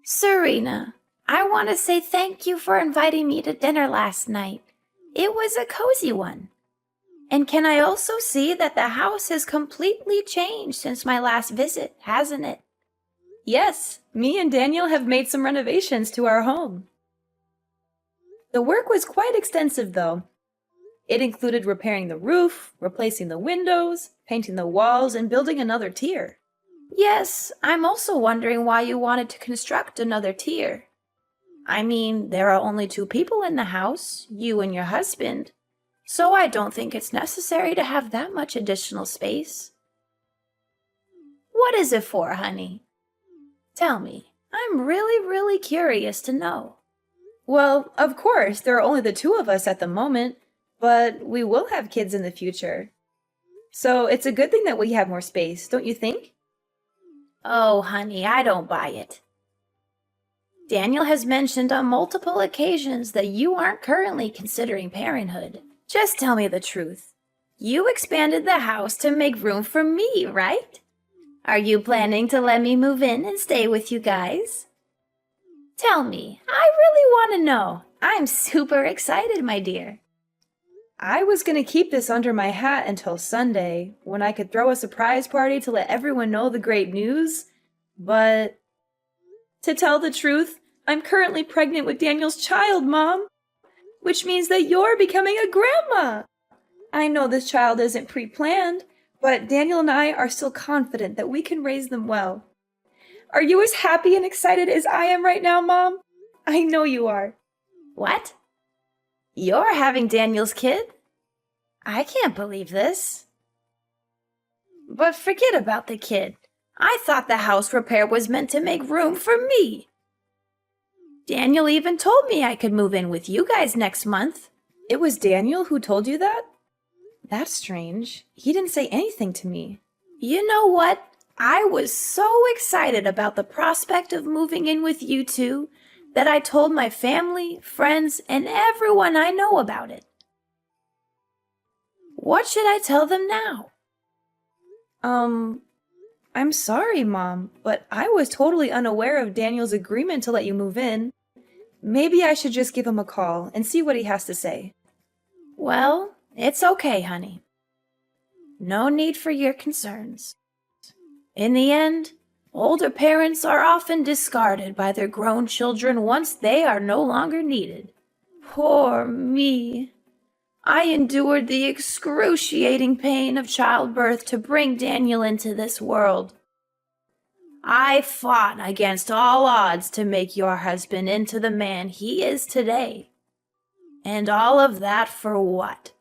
Serena, I want to say thank you for inviting me to dinner last night. It was a cozy one. And can I also see that the house has completely changed since my last visit, hasn't it? Yes, me and Daniel have made some renovations to our home. The work was quite extensive, though. It included repairing the roof, replacing the windows, painting the walls, and building another tier. Yes, I'm also wondering why you wanted to construct another tier. I mean, there are only two people in the house, you and your husband, so I don't think it's necessary to have that much additional space. What is it for, honey? Tell me. I'm really curious to know. Well, of course, there are only the two of us at the moment, but we will have kids in the future. So it's a good thing that we have more space, don't you think? Oh, honey, I don't buy it. Daniel has mentioned on multiple occasions that you aren't currently considering parenthood. Just tell me the truth. You expanded the house to make room for me, right? Are you planning to let me move in and stay with you guys? Tell me, I really want to know. I'm super excited, my dear. I was going to keep this under my hat until Sunday, when I could throw a surprise party to let everyone know the great news, but to tell the truth, I'm currently pregnant with Daniel's child, Mom, which means that you're becoming a grandma. I know this child isn't pre-planned, but Daniel and I are still confident that we can raise them well. Are you as happy and excited as I am right now, Mom? I know you are. What? You're having Daniel's kid? I can't believe this. But forget about the kid. I thought the house repair was meant to make room for me. Daniel even told me I could move in with you guys next month. It was Daniel who told you that? That's strange. He didn't say anything to me. You know what? I was so excited about the prospect of moving in with you two that I told my family, friends, and everyone I know about it. What should I tell them now? I'm sorry, Mom, but I was totally unaware of Daniel's agreement to let you move in. Maybe I should just give him a call and see what he has to say. Well, it's okay, honey. No need for your concerns. In the end, older parents are often discarded by their grown children once they are no longer needed. Poor me. I endured the excruciating pain of childbirth to bring Daniel into this world. I fought against all odds to make your husband into the man he is today. And all of that for what?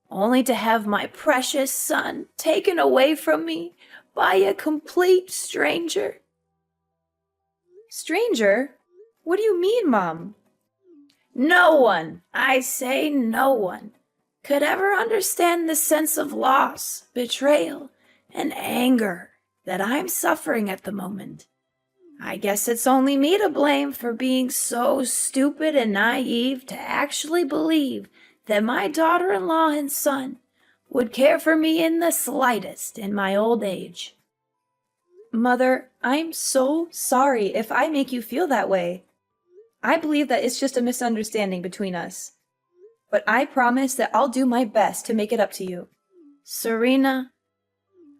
Only to have my precious son taken away from me by a complete stranger. Stranger? What do you mean, Mom? No one, I say no one, could ever understand the sense of loss, betrayal, and anger that I'm suffering at the moment. I guess it's only me to blame for being so stupid and naive to actually believe that my daughter-in-law and son would care for me in the slightest in my old age. Mother, I'm so sorry if I make you feel that way. I believe that it's just a misunderstanding between us. But I promise that I'll do my best to make it up to you. Serena,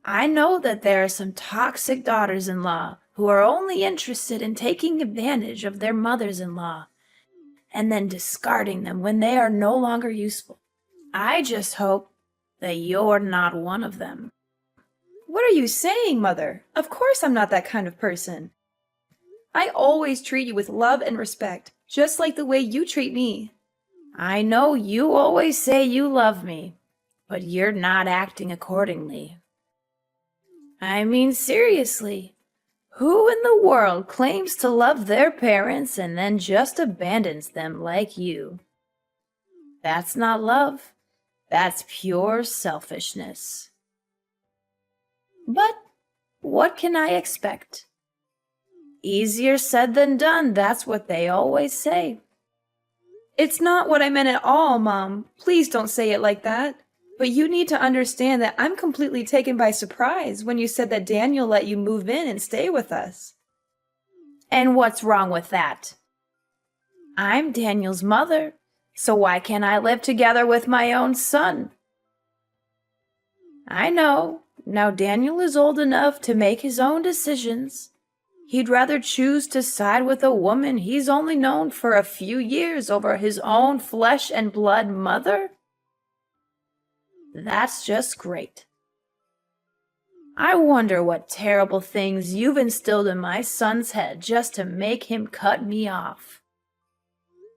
I know that there are some toxic daughters-in-law who are only interested in taking advantage of their mothers-in-law and then discarding them when they are no longer useful. I just hope that you're not one of them. What are you saying, Mother? Of course I'm not that kind of person. I always treat you with love and respect, just like the way you treat me. I know you always say you love me, but you're not acting accordingly. I mean, seriously, who in the world claims to love their parents and then just abandons them like you? That's not love. That's pure selfishness. But what can I expect? Easier said than done, that's what they always say. It's not what I meant at all, Mom. Please don't say it like that. But you need to understand that I'm completely taken by surprise when you said that Daniel let you move in and stay with us. And what's wrong with that? I'm Daniel's mother, so why can't I live together with my own son? I know. Now Daniel is old enough to make his own decisions. He'd rather choose to side with a woman he's only known for a few years over his own flesh and blood mother? That's just great. I wonder what terrible things you've instilled in my son's head just to make him cut me off.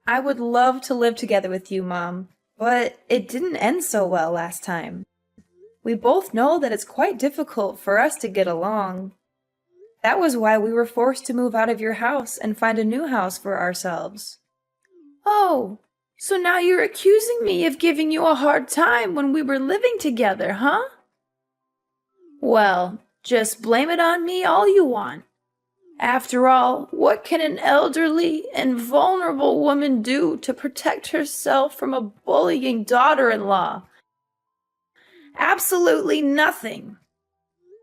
I would love to live together with you, Mom, but it didn't end so well last time. We both know that it's quite difficult for us to get along. That was why we were forced to move out of your house and find a new house for ourselves. Oh, so now you're accusing me of giving you a hard time when we were living together, huh? Well, just blame it on me all you want. After all, what can an elderly and vulnerable woman do to protect herself from a bullying daughter-in-law? Absolutely nothing.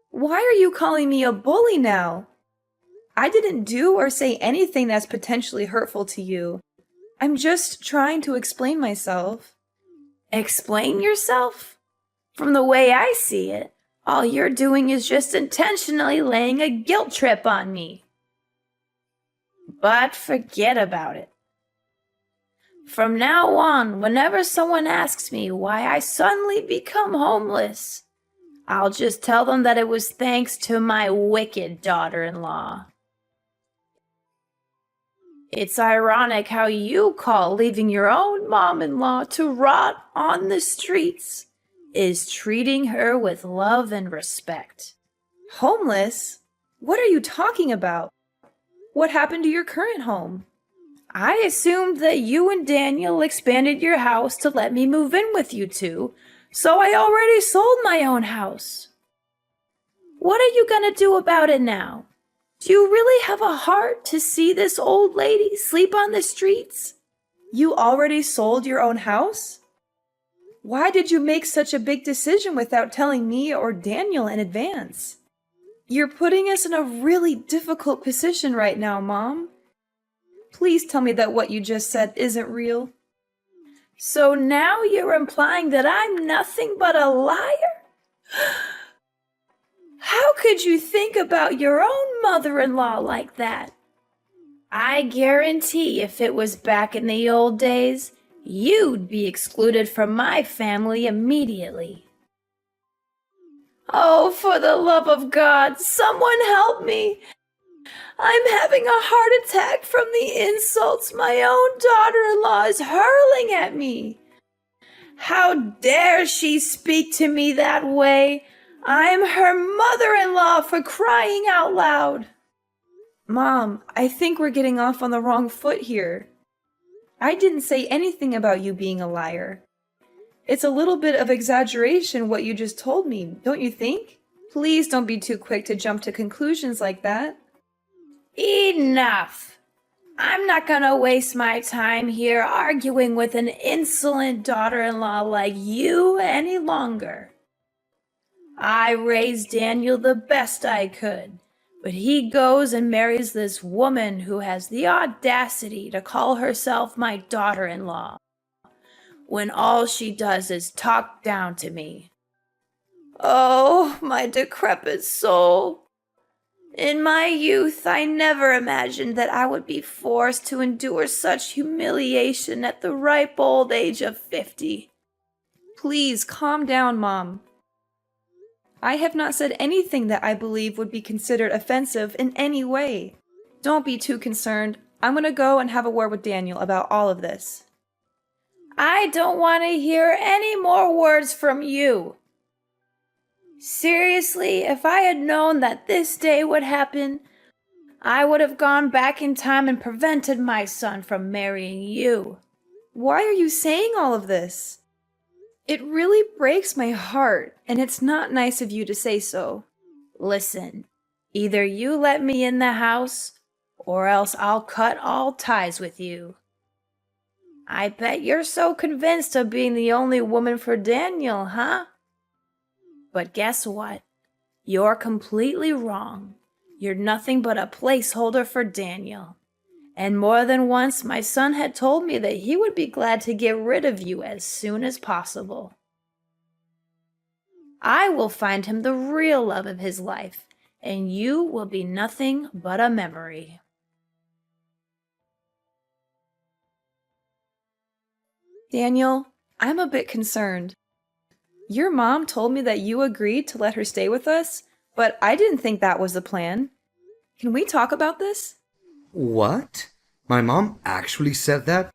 Why are you calling me a bully now? I didn't do or say anything that's potentially hurtful to you. I'm just trying to explain myself. Explain yourself? From the way I see it, all you're doing is just intentionally laying a guilt trip on me. But forget about it. From now on, whenever someone asks me why I suddenly become homeless, I'll just tell them that it was thanks to my wicked daughter-in-law. It's ironic how you call leaving your own mom-in-law to rot on the streets is treating her with love and respect. Homeless? What are you talking about? What happened to your current home? I assumed that you and Daniel expanded your house to let me move in with you two, so I already sold my own house. What are you gonna do about it now? Do you really have a heart to see this old lady sleep on the streets? You already sold your own house? Why did you make such a big decision without telling me or Daniel in advance? You're putting us in a really difficult position right now, Mom. Please tell me that what you just said isn't real. So now you're implying that I'm nothing but a liar? How could you think about your own mother-in-law like that? I guarantee if it was back in the old days, you'd be excluded from my family immediately. Oh, for the love of God, someone help me! I'm having a heart attack from the insults my own daughter-in-law is hurling at me. How dare she speak to me that way? I'm her mother-in-law, for crying out loud. Mom, I think we're getting off on the wrong foot here. I didn't say anything about you being a liar. It's a little bit of exaggeration what you just told me, don't you think? Please don't be too quick to jump to conclusions like that. Enough! I'm not gonna waste my time here arguing with an insolent daughter-in-law like you any longer. I raised Daniel the best I could, but he goes and marries this woman who has the audacity to call herself my daughter-in-law, when all she does is talk down to me. Oh, my decrepit soul! In my youth, I never imagined that I would be forced to endure such humiliation at the ripe old age of 50. Please calm down, Mom. I have not said anything that I believe would be considered offensive in any way. Don't be too concerned. I'm going to go and have a word with Daniel about all of this. I don't want to hear any more words from you. Seriously, if I had known that this day would happen, I would have gone back in time and prevented my son from marrying you. Why are you saying all of this? It really breaks my heart, and it's not nice of you to say so. Listen, either you let me in the house, or else I'll cut all ties with you. I bet you're so convinced of being the only woman for Daniel, huh? But guess what? You're completely wrong. You're nothing but a placeholder for Daniel. And more than once, my son had told me that he would be glad to get rid of you as soon as possible. I will find him the real love of his life, and you will be nothing but a memory. Daniel, I'm a bit concerned. Your mom told me that you agreed to let her stay with us, but I didn't think that was the plan. Can we talk about this? What? My mom actually said that?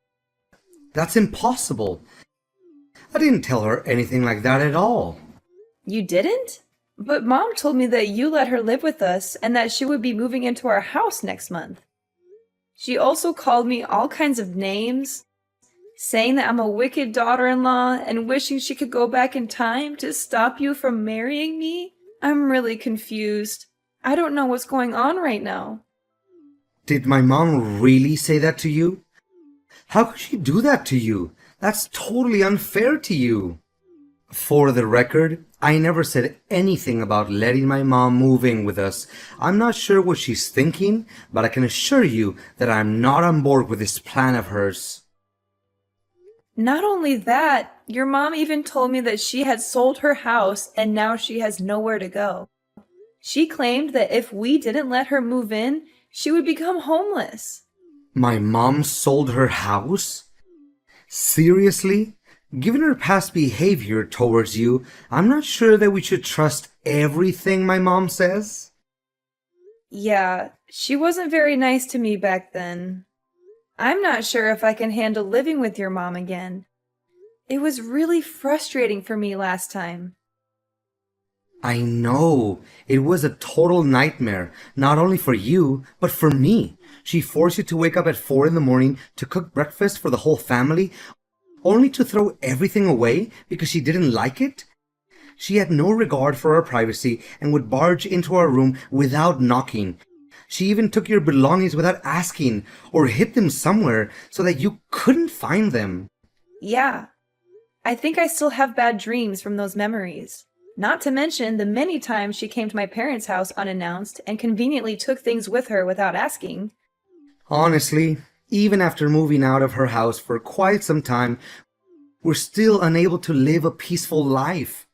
That's impossible. I didn't tell her anything like that at all. You didn't? But Mom told me that you let her live with us and that she would be moving into our house next month. She also called me all kinds of names, saying that I'm a wicked daughter-in-law and wishing she could go back in time to stop you from marrying me. I'm really confused. I don't know what's going on right now. Did my mom really say that to you? How could she do that to you? That's totally unfair to you. For the record, I never said anything about letting my mom move in with us. I'm not sure what she's thinking, but I can assure you that I'm not on board with this plan of hers. Not only that, your mom even told me that she had sold her house and now she has nowhere to go. She claimed that if we didn't let her move in, she would become homeless. My mom sold her house? Seriously? Given her past behavior towards you, I'm not sure that we should trust everything my mom says. Yeah, she wasn't very nice to me back then. I'm not sure if I can handle living with your mom again. It was really frustrating for me last time. I know. It was a total nightmare, not only for you, but for me. She forced you to wake up at 4 in the morning to cook breakfast for the whole family, only to throw everything away because she didn't like it? She had no regard for our privacy and would barge into our room without knocking. She even took your belongings without asking, or hid them somewhere so that you couldn't find them. Yeah, I think I still have bad dreams from those memories. Not to mention the many times she came to my parents' house unannounced and conveniently took things with her without asking. Honestly, even after moving out of her house for quite some time, we're still unable to live a peaceful life.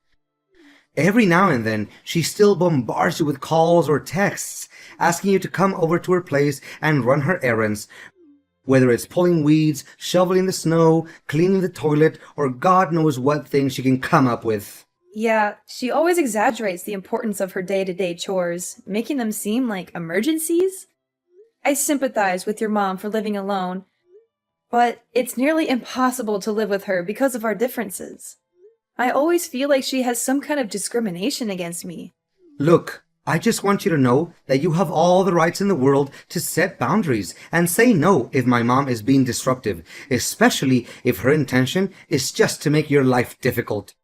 Every now and then, she still bombards you with calls or texts, asking you to come over to her place and run her errands, whether it's pulling weeds, shoveling the snow, cleaning the toilet, or God knows what things she can come up with. Yeah, she always exaggerates the importance of her day-to-day chores, making them seem like emergencies. I sympathize with your mom for living alone, but it's nearly impossible to live with her because of our differences. I always feel like she has some kind of discrimination against me. Look, I just want you to know that you have all the rights in the world to set boundaries and say no if my mom is being disruptive, especially if her intention is just to make your life difficult.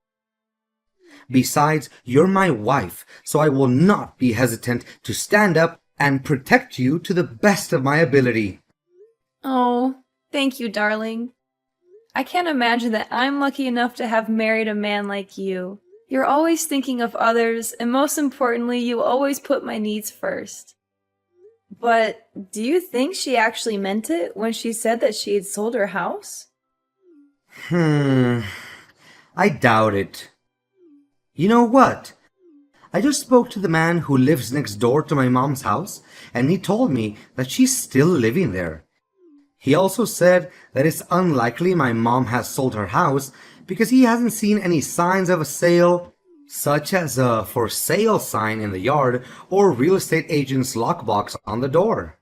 Besides, you're my wife, so I will not be hesitant to stand up and protect you to the best of my ability. Oh, thank you, darling. I can't imagine that I'm lucky enough to have married a man like you. You're always thinking of others, and most importantly, you always put my needs first. But do you think she actually meant it when she said that she had sold her house? I doubt it. You know what? I just spoke to the man who lives next door to my mom's house, and he told me that she's still living there. He also said that it's unlikely my mom has sold her house because he hasn't seen any signs of a sale, such as a for sale sign in the yard or real estate agent's lockbox on the door.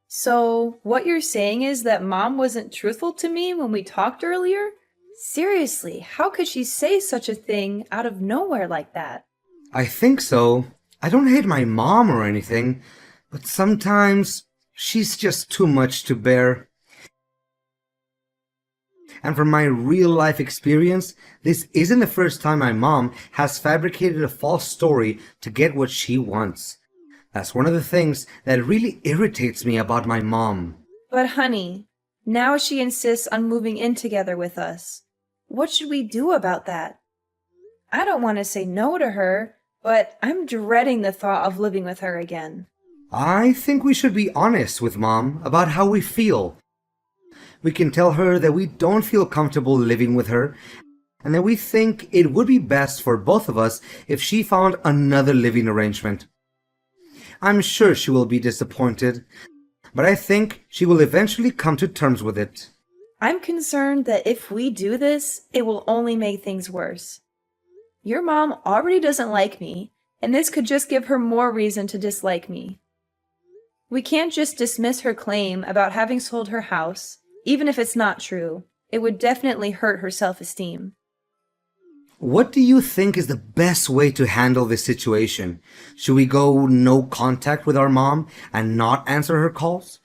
So, what you're saying is that Mom wasn't truthful to me when we talked earlier? Seriously, how could she say such a thing out of nowhere like that? I think so. I don't hate my mom or anything, but sometimes she's just too much to bear. And from my real life experience, this isn't the first time my mom has fabricated a false story to get what she wants. That's one of the things that really irritates me about my mom. But honey, now she insists on moving in together with us. What should we do about that? I don't want to say no to her, but I'm dreading the thought of living with her again. I think we should be honest with Mom about how we feel. We can tell her that we don't feel comfortable living with her and that we think it would be best for both of us if she found another living arrangement. I'm sure she will be disappointed, but I think she will eventually come to terms with it. I'm concerned that if we do this, it will only make things worse. Your mom already doesn't like me, and this could just give her more reason to dislike me. We can't just dismiss her claim about having sold her house, even if it's not true. It would definitely hurt her self-esteem. What do you think is the best way to handle this situation? Should we go no contact with our mom and not answer her calls?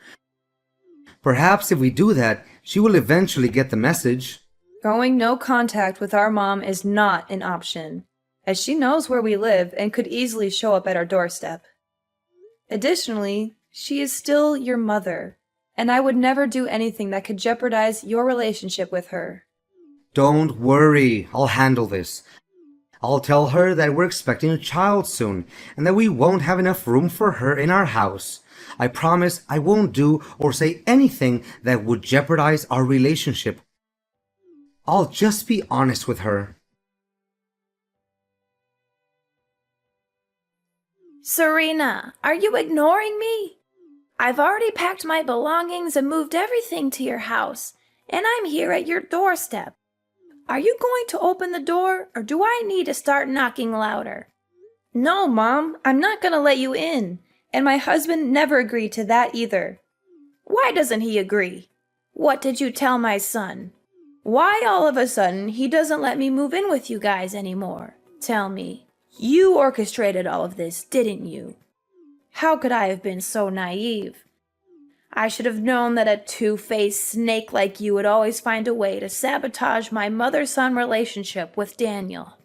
Perhaps if we do that, she will eventually get the message. Going no contact with our mom is not an option, as she knows where we live and could easily show up at our doorstep. Additionally, she is still your mother, and I would never do anything that could jeopardize your relationship with her. Don't worry, I'll handle this. I'll tell her that we're expecting a child soon and that we won't have enough room for her in our house. I promise I won't do or say anything that would jeopardize our relationship. I'll just be honest with her. Serena, are you ignoring me? I've already packed my belongings and moved everything to your house, and I'm here at your doorstep. Are you going to open the door, or do I need to start knocking louder? No, Mom, I'm not going to let you in, and my husband never agreed to that either. Why doesn't he agree? What did you tell my son? Why all of a sudden he doesn't let me move in with you guys anymore? Tell me. You orchestrated all of this, didn't you? How could I have been so naive? I should have known that a two-faced snake like you would always find a way to sabotage my mother-son relationship with Daniel.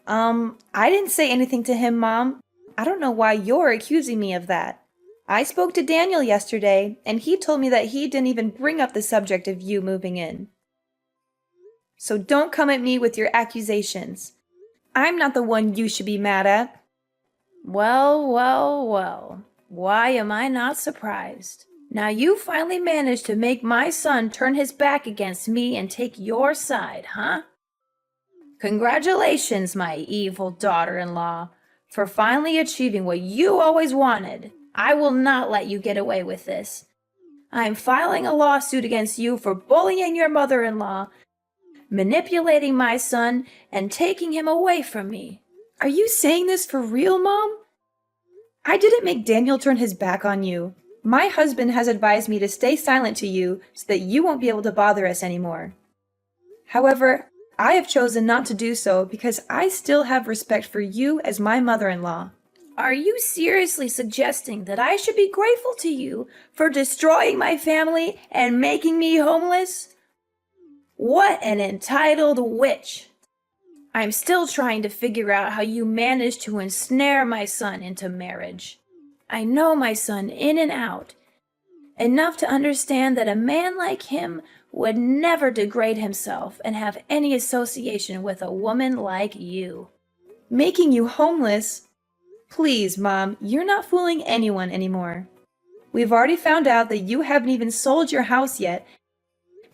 I didn't say anything to him, Mom. I don't know why you're accusing me of that. I spoke to Daniel yesterday, and he told me that he didn't even bring up the subject of you moving in. So don't come at me with your accusations. I'm not the one you should be mad at. Well, well, well. Why am I not surprised? Now you finally managed to make my son turn his back against me and take your side, huh? Congratulations, my evil daughter-in-law, for finally achieving what you always wanted. I will not let you get away with this. I am filing a lawsuit against you for bullying your mother-in-law, manipulating my son, and taking him away from me. Are you saying this for real, Mom? I didn't make Daniel turn his back on you. My husband has advised me to stay silent to you so that you won't be able to bother us anymore. However, I have chosen not to do so because I still have respect for you as my mother-in-law. Are you seriously suggesting that I should be grateful to you for destroying my family and making me homeless? What an entitled witch! I'm still trying to figure out how you managed to ensnare my son into marriage. I know my son in and out, enough to understand that a man like him would never degrade himself and have any association with a woman like you. Making you homeless? Please, Mom, you're not fooling anyone anymore. We've already found out that you haven't even sold your house yet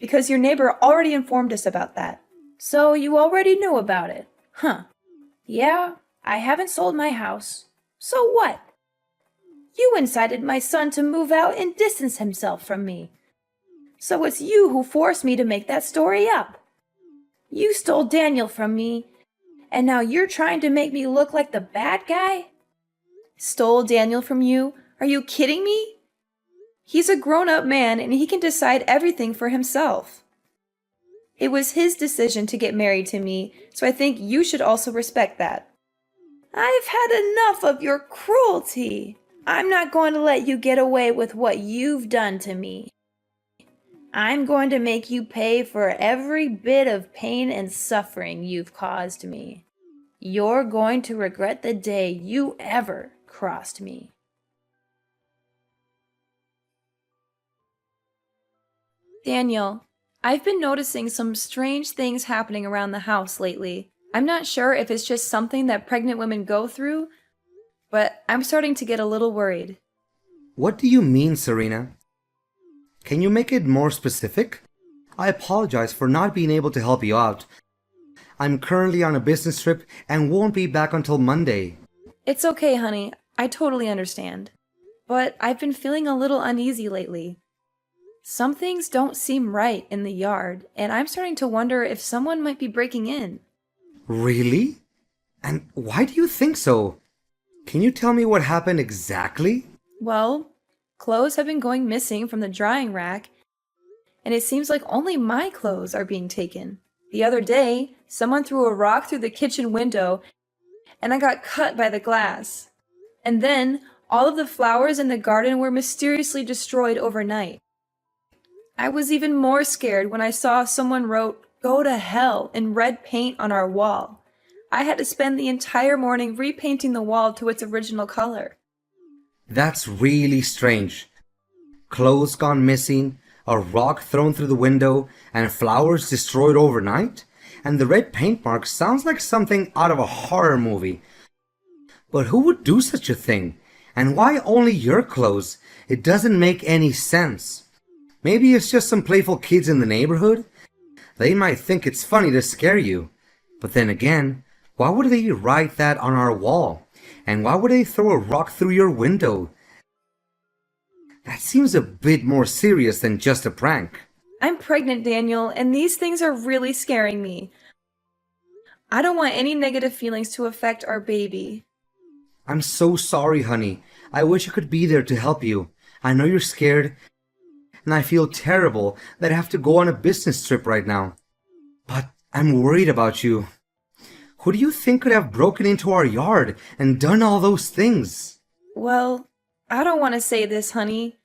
because your neighbor already informed us about that. So you already knew about it? Huh. Yeah, I haven't sold my house. So what? You incited my son to move out and distance himself from me. So it's you who forced me to make that story up. You stole Daniel from me, and now you're trying to make me look like the bad guy? Stole Daniel from you? Are you kidding me? He's a grown-up man and he can decide everything for himself. It was his decision to get married to me, so I think you should also respect that. I've had enough of your cruelty. I'm not going to let you get away with what you've done to me. I'm going to make you pay for every bit of pain and suffering you've caused me. You're going to regret the day you ever crossed me. Daniel, I've been noticing some strange things happening around the house lately. I'm not sure if it's just something that pregnant women go through, but I'm starting to get a little worried. What do you mean, Serena? Can you make it more specific? I apologize for not being able to help you out. I'm currently on a business trip and won't be back until Monday. It's okay, honey. I totally understand. But I've been feeling a little uneasy lately. Some things don't seem right in the yard, and I'm starting to wonder if someone might be breaking in. Really? And why do you think so? Can you tell me what happened exactly? Well, clothes have been going missing from the drying rack, and it seems like only my clothes are being taken. The other day, someone threw a rock through the kitchen window, and I got cut by the glass. And then, all of the flowers in the garden were mysteriously destroyed overnight. I was even more scared when I saw someone wrote, "Go to hell," in red paint on our wall. I had to spend the entire morning repainting the wall to its original color. That's really strange. Clothes gone missing, a rock thrown through the window, and flowers destroyed overnight? And the red paint mark sounds like something out of a horror movie. But who would do such a thing? And why only your clothes? It doesn't make any sense. Maybe it's just some playful kids in the neighborhood? They might think it's funny to scare you. But then again, why would they write that on our wall? And why would they throw a rock through your window? That seems a bit more serious than just a prank. I'm pregnant, Daniel, and these things are really scaring me. I don't want any negative feelings to affect our baby. I'm so sorry, honey. I wish I could be there to help you. I know you're scared, and I feel terrible that I have to go on a business trip right now. But I'm worried about you. Who do you think could have broken into our yard and done all those things? Well, I don't want to say this, honey,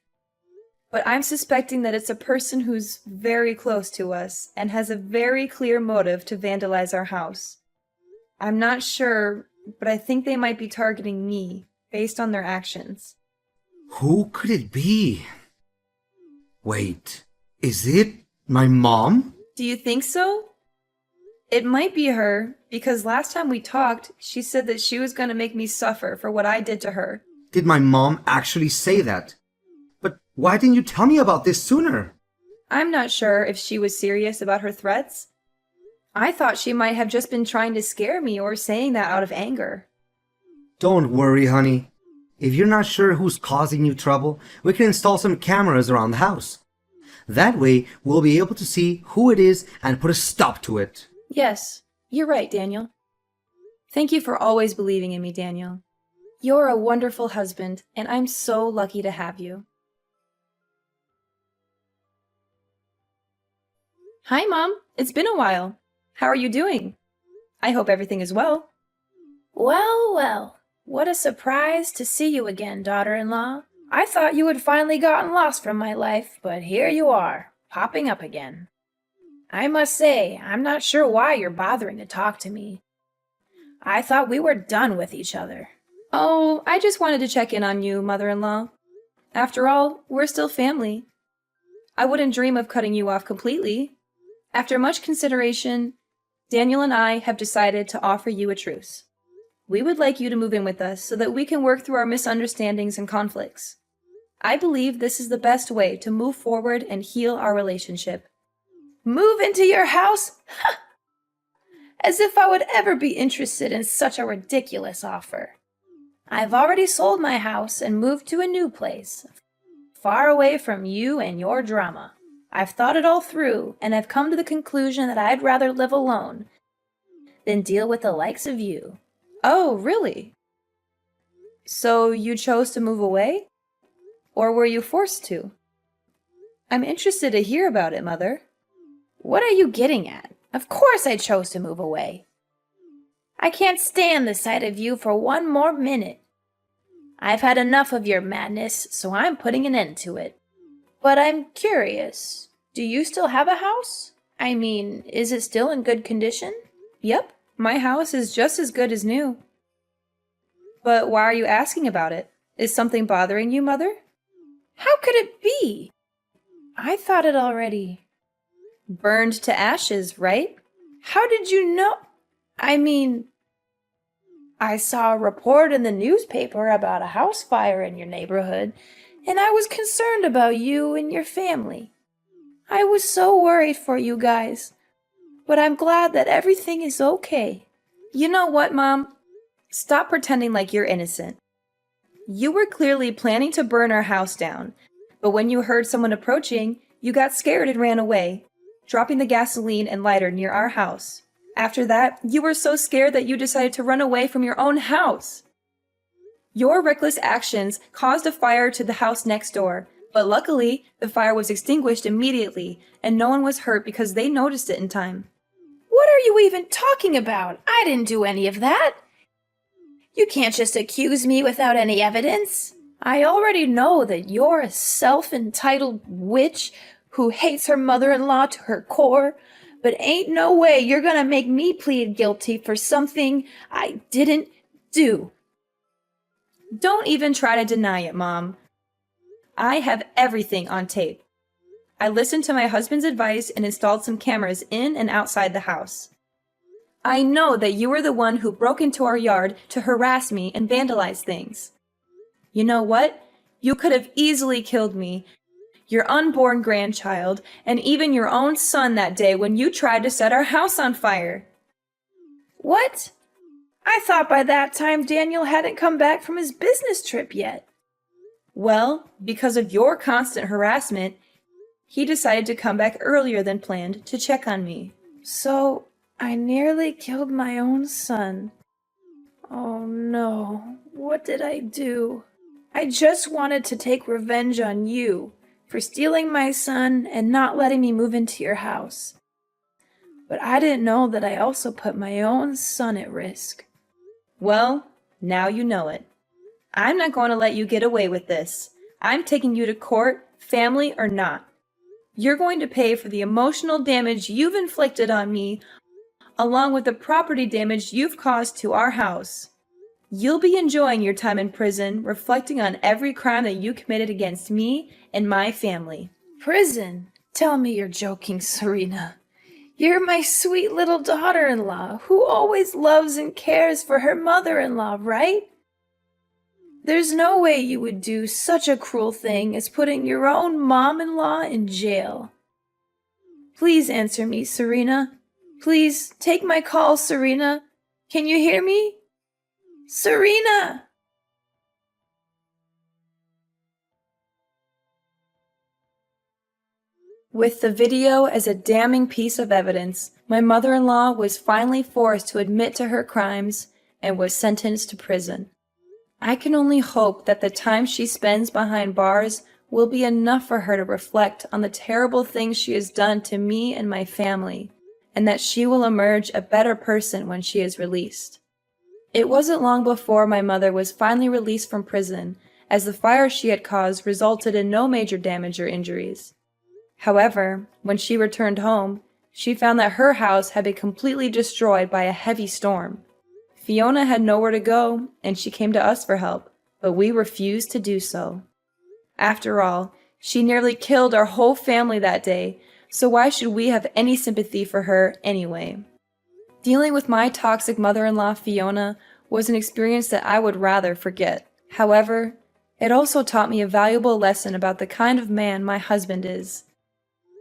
but I'm suspecting that it's a person who's very close to us and has a very clear motive to vandalize our house. I'm not sure, but I think they might be targeting me based on their actions. Who could it be? Wait, is it my mom? Do you think so? It might be her, because last time we talked, she said that she was going to make me suffer for what I did to her. Did my mom actually say that? But why didn't you tell me about this sooner? I'm not sure if she was serious about her threats. I thought she might have just been trying to scare me or saying that out of anger. Don't worry, honey. If you're not sure who's causing you trouble, we can install some cameras around the house. That way, we'll be able to see who it is and put a stop to it. Yes, you're right, Daniel. Thank you for always believing in me, Daniel. You're a wonderful husband, and I'm so lucky to have you. Hi, Mom. It's been a while. How are you doing? I hope everything is well. Well, well, what a surprise to see you again, daughter-in-law. I thought you had finally gotten lost from my life, but here you are, popping up again. I must say, I'm not sure why you're bothering to talk to me. I thought we were done with each other. Oh, I just wanted to check in on you, mother-in-law. After all, we're still family. I wouldn't dream of cutting you off completely. After much consideration, Daniel and I have decided to offer you a truce. We would like you to move in with us so that we can work through our misunderstandings and conflicts. I believe this is the best way to move forward and heal our relationship. Move into your house? As if I would ever be interested in such a ridiculous offer. I've already sold my house and moved to a new place, far away from you and your drama. I've thought it all through, and I've come to the conclusion that I'd rather live alone than deal with the likes of you. Oh, really? So you chose to move away? Or were you forced to? I'm interested to hear about it, Mother. What are you getting at? Of course I chose to move away. I can't stand the sight of you for one more minute. I've had enough of your madness, so I'm putting an end to it. But I'm curious, do you still have a house? I mean, is it still in good condition? Yep, my house is just as good as new. But why are you asking about it? Is something bothering you, Mother? How could it be? I thought it already burned to ashes, right? How did you know? I mean, I saw a report in the newspaper about a house fire in your neighborhood, and I was concerned about you and your family. I was so worried for you guys, but I'm glad that everything is okay. You know what, Mom? Stop pretending like you're innocent. You were clearly planning to burn our house down, but when you heard someone approaching, you got scared and ran away, dropping the gasoline and lighter near our house. After that, you were so scared that you decided to run away from your own house. Your reckless actions caused a fire to the house next door, but luckily, the fire was extinguished immediately, and no one was hurt because they noticed it in time. What are you even talking about? I didn't do any of that. You can't just accuse me without any evidence. I already know that you're a self-entitled witch who hates her mother-in-law to her core, but ain't no way you're gonna make me plead guilty for something I didn't do. Don't even try to deny it, Mom. I have everything on tape. I listened to my husband's advice and installed some cameras in and outside the house. I know that you were the one who broke into our yard to harass me and vandalize things. You know what? You could have easily killed me, your unborn grandchild, and even your own son that day when you tried to set our house on fire. What? I thought by that time Daniel hadn't come back from his business trip yet. Well, because of your constant harassment, he decided to come back earlier than planned to check on me. So, I nearly killed my own son. Oh no, what did I do? I just wanted to take revenge on you for stealing my son and not letting me move into your house. But I didn't know that I also put my own son at risk. Well, now you know it. I'm not going to let you get away with this. I'm taking you to court, family or not. You're going to pay for the emotional damage you've inflicted on me, along with the property damage you've caused to our house. You'll be enjoying your time in prison, reflecting on every crime that you committed against me and my family. Prison? Tell me you're joking, Serena. You're my sweet little daughter-in-law who always loves and cares for her mother-in-law, right? There's no way you would do such a cruel thing as putting your own mom-in-law in jail. Please answer me, Serena. Please take my call, Serena. Can you hear me? Serena! With the video as a damning piece of evidence, my mother-in-law was finally forced to admit to her crimes and was sentenced to prison. I can only hope that the time she spends behind bars will be enough for her to reflect on the terrible things she has done to me and my family, and that she will emerge a better person when she is released. It wasn't long before my mother was finally released from prison, as the fire she had caused resulted in no major damage or injuries. However, when she returned home, she found that her house had been completely destroyed by a heavy storm. Fiona had nowhere to go, and she came to us for help, but we refused to do so. After all, she nearly killed our whole family that day, so why should we have any sympathy for her anyway? Dealing with my toxic mother-in-law, Fiona, was an experience that I would rather forget. However, it also taught me a valuable lesson about the kind of man my husband is.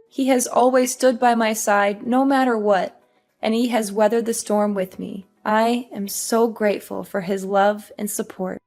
He has always stood by my side no matter what, and he has weathered the storm with me. I am so grateful for his love and support.